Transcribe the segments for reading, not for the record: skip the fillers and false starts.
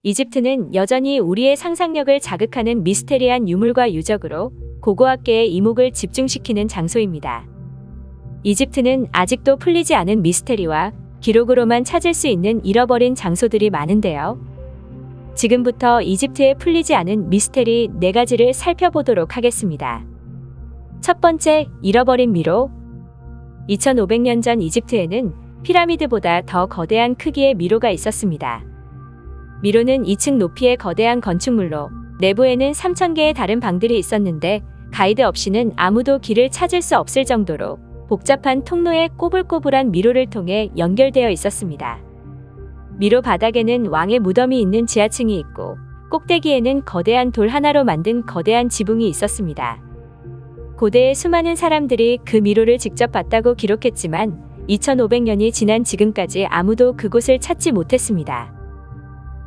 이집트는 여전히 우리의 상상력을 자극하는 미스테리한 유물과 유적으로 고고학계의 이목을 집중시키는 장소입니다. 이집트는 아직도 풀리지 않은 미스테리와 기록으로만 찾을 수 있는 잃어버린 장소들이 많은데요. 지금부터 이집트에 풀리지 않은 미스테리 4가지를 살펴보도록 하겠습니다. 첫 번째, 잃어버린 미로. 2500년 전 이집트에는 피라미드보다 더 거대한 크기의 미로가 있었습니다. 미로는 2층 높이의 거대한 건축물로 내부에는 3000개의 다른 방들이 있었는데 가이드 없이는 아무도 길을 찾을 수 없을 정도로 복잡한 통로에 꼬불꼬불한 미로를 통해 연결되어 있었습니다. 미로 바닥에는 왕의 무덤이 있는 지하층이 있고 꼭대기에는 거대한 돌 하나로 만든 거대한 지붕이 있었습니다. 고대의 수많은 사람들이 그 미로를 직접 봤다고 기록했지만 2500년이 지난 지금까지 아무도 그곳을 찾지 못했습니다.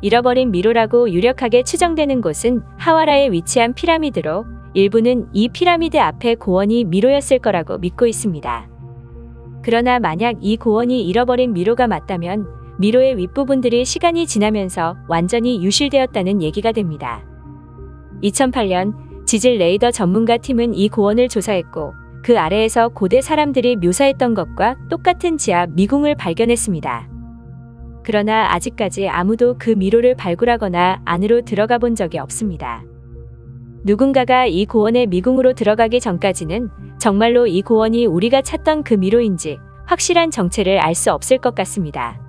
잃어버린 미로라고 유력하게 추정되는 곳은 하와라에 위치한 피라미드로 일부는 이 피라미드 앞의 고원이 미로였을 거라고 믿고 있습니다. 그러나 만약 이 고원이 잃어버린 미로가 맞다면 미로의 윗부분들이 시간이 지나면서 완전히 유실되었다는 얘기가 됩니다. 2008년 지질 레이더 전문가 팀은 이 고원을 조사했고 그 아래에서 고대 사람들이 묘사했던 것과 똑같은 지하 미궁을 발견했습니다. 그러나 아직까지 아무도 그 미로를 발굴하거나 안으로 들어가 본 적이 없습니다. 누군가가 이 고원의 미궁으로 들어가기 전까지는 정말로 이 고원이 우리가 찾던 그 미로인지 확실한 정체를 알 수 없을 것 같습니다.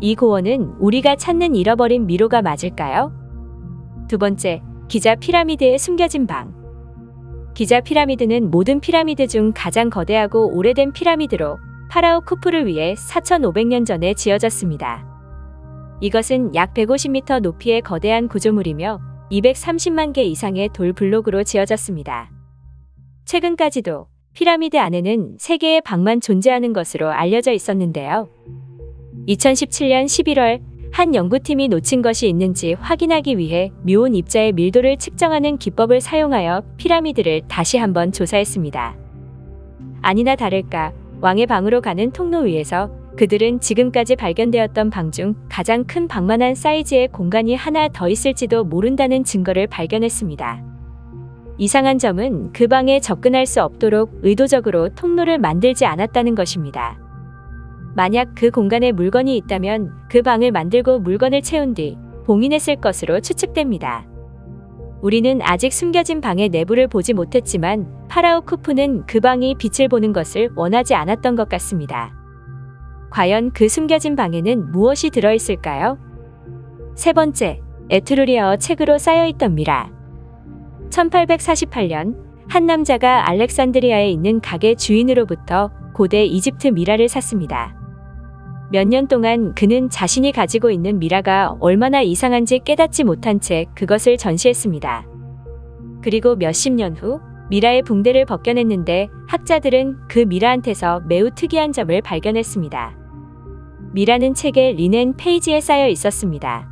이 고원은 우리가 찾는 잃어버린 미로가 맞을까요? 두 번째, 기자 피라미드에 숨겨진 방. 기자 피라미드는 모든 피라미드 중 가장 거대하고 오래된 피라미드로 파라오 쿠푸를 위해 4500년 전에 지어졌습니다. 이것은 약 150m 높이의 거대한 구조물이며 230만 개 이상의 돌 블록으로 지어졌습니다. 최근까지도 피라미드 안에는 3개의 방만 존재하는 것으로 알려져 있었는데요. 2017년 11월 한 연구팀이 놓친 것이 있는지 확인하기 위해 묘온 입자의 밀도를 측정하는 기법을 사용하여 피라미드를 다시 한번 조사했습니다. 아니나 다를까 왕의 방으로 가는 통로 위에서 그들은 지금까지 발견되었던 방 중 가장 큰 방만한 사이즈의 공간이 하나 더 있을지도 모른다는 증거를 발견했습니다. 이상한 점은 그 방에 접근할 수 없도록 의도적으로 통로를 만들지 않았다는 것입니다. 만약 그 공간에 물건이 있다면 그 방을 만들고 물건을 채운 뒤 봉인했을 것으로 추측됩니다. 우리는 아직 숨겨진 방의 내부를 보지 못했지만 파라오 쿠푸는 그 방이 빛을 보는 것을 원하지 않았던 것 같습니다. 과연 그 숨겨진 방에는 무엇이 들어있을까요? 세 번째, 에트루리아어 책으로 쌓여있던 미라. 1848년 한 남자가 알렉산드리아에 있는 가게 주인으로부터 고대 이집트 미라를 샀습니다. 몇 년 동안 그는 자신이 가지고 있는 미라가 얼마나 이상한지 깨닫지 못한 채 그것을 전시했습니다. 그리고 몇십 년 후 미라의 붕대를 벗겨냈는데 학자들은 그 미라한테서 매우 특이한 점을 발견했습니다. 미라는 책의 리넨 페이지에 쌓여 있었습니다.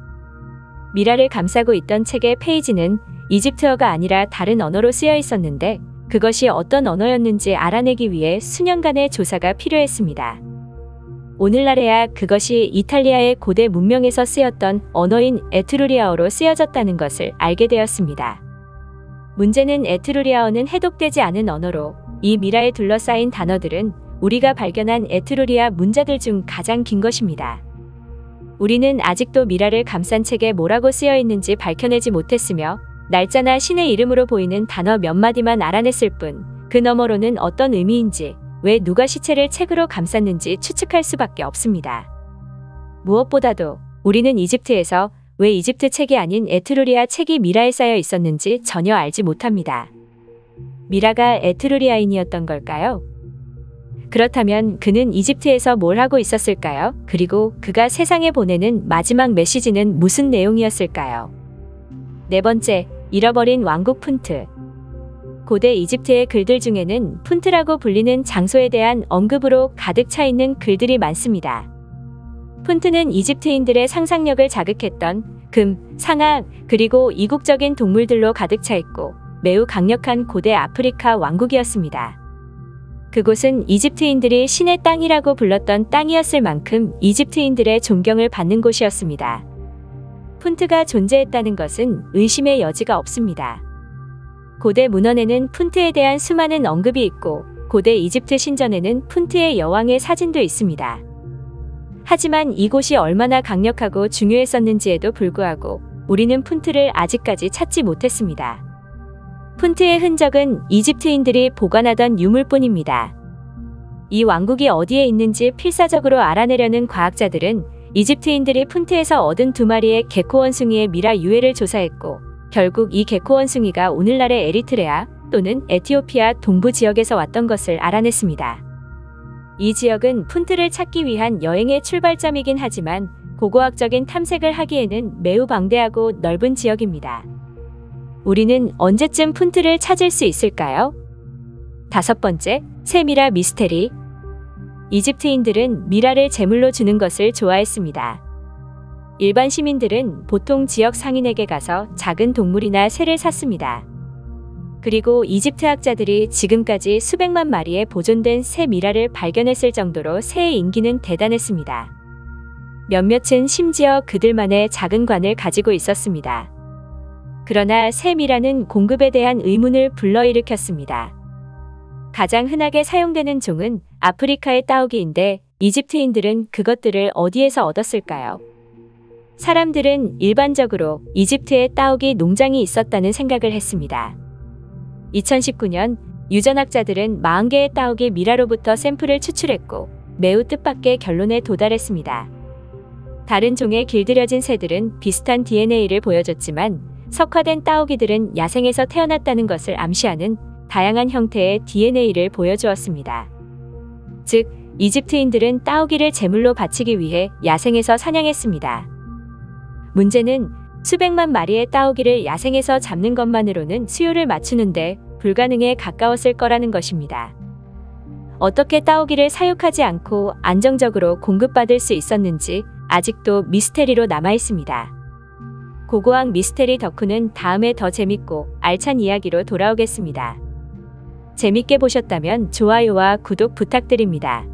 미라를 감싸고 있던 책의 페이지는 이집트어가 아니라 다른 언어로 쓰여 있었는데 그것이 어떤 언어였는지 알아내기 위해 수년간의 조사가 필요했습니다. 오늘날에야 그것이 이탈리아의 고대 문명에서 쓰였던 언어인 에트루리아어로 쓰여졌다는 것을 알게 되었습니다. 문제는 에트루리아어는 해독되지 않은 언어로 이 미라에 둘러싸인 단어들은 우리가 발견한 에트루리아 문자들 중 가장 긴 것입니다. 우리는 아직도 미라를 감싼 책에 뭐라고 쓰여 있는지 밝혀내지 못했으며 날짜나 신의 이름으로 보이는 단어 몇 마디만 알아냈을 뿐 그 너머로는 어떤 의미인지 왜 누가 시체를 책으로 감쌌는지 추측할 수밖에 없습니다. 무엇보다도 우리는 이집트에서 왜 이집트 책이 아닌 에트루리아 책이 미라에 쌓여 있었는지 전혀 알지 못합니다. 미라가 에트루리아인이었던 걸까요? 그렇다면 그는 이집트에서 뭘 하고 있었을까요? 그리고 그가 세상에 보내는 마지막 메시지는 무슨 내용이었을까요? 네 번째, 잃어버린 왕국 푼트. 고대 이집트의 글들 중에는 푼트라고 불리는 장소에 대한 언급으로 가득 차 있는 글들이 많습니다. 푼트는 이집트인들의 상상력을 자극했던 금, 상아, 그리고 이국적인 동물들로 가득 차 있고 매우 강력한 고대 아프리카 왕국이었습니다. 그곳은 이집트인들이 신의 땅이라고 불렀던 땅이었을 만큼 이집트인들의 존경을 받는 곳이었습니다. 푼트가 존재했다는 것은 의심의 여지가 없습니다. 고대 문헌에는 푼트에 대한 수많은 언급이 있고 고대 이집트 신전에는 푼트의 여왕의 사진도 있습니다. 하지만 이곳이 얼마나 강력하고 중요했었는지에도 불구하고 우리는 푼트를 아직까지 찾지 못했습니다. 푼트의 흔적은 이집트인들이 보관하던 유물뿐입니다. 이 왕국이 어디에 있는지 필사적으로 알아내려는 과학자들은 이집트인들이 푼트에서 얻은 2마리의 개코 원숭이의 미라 유해를 조사했고 결국 이 개코 원숭이가 오늘날의 에리트레아 또는 에티오피아 동부 지역에서 왔던 것을 알아냈습니다. 이 지역은 푼트를 찾기 위한 여행의 출발점이긴 하지만 고고학적인 탐색을 하기에는 매우 방대하고 넓은 지역입니다. 우리는 언제쯤 푼트를 찾을 수 있을까요? 5번째, 새 미라 미스테리. 이집트인들은 미라를 제물로 주는 것을 좋아했습니다. 일반 시민들은 보통 지역 상인에게 가서 작은 동물이나 새를 샀습니다. 그리고 이집트 학자들이 지금까지 수백만 마리의 보존된 새 미라를 발견했을 정도로 새의 인기는 대단했습니다. 몇몇은 심지어 그들만의 작은 관을 가지고 있었습니다. 그러나 새 미라는 공급에 대한 의문을 불러일으켰습니다. 가장 흔하게 사용되는 종은 아프리카의 따오기인데 이집트인들은 그것들을 어디에서 얻었을까요? 사람들은 일반적으로 이집트에 따오기 농장이 있었다는 생각을 했습니다. 2019년 유전학자들은 40개의 따오기 미라로부터 샘플을 추출했고 매우 뜻밖의 결론에 도달했습니다. 다른 종의 길들여진 새들은 비슷한 DNA를 보여줬지만 석화된 따오기들은 야생에서 태어났다는 것을 암시하는 다양한 형태의 DNA를 보여주었습니다. 즉, 이집트인들은 따오기를 제물로 바치기 위해 야생에서 사냥했습니다. 문제는 수백만 마리의 따오기를 야생에서 잡는 것만으로는 수요를 맞추는데 불가능에 가까웠을 거라는 것입니다. 어떻게 따오기를 사육하지 않고 안정적으로 공급받을 수 있었는지 아직도 미스테리로 남아있습니다. 고고학 미스테리 덕후는 다음에 더 재밌고 알찬 이야기로 돌아오겠습니다. 재밌게 보셨다면 좋아요와 구독 부탁드립니다.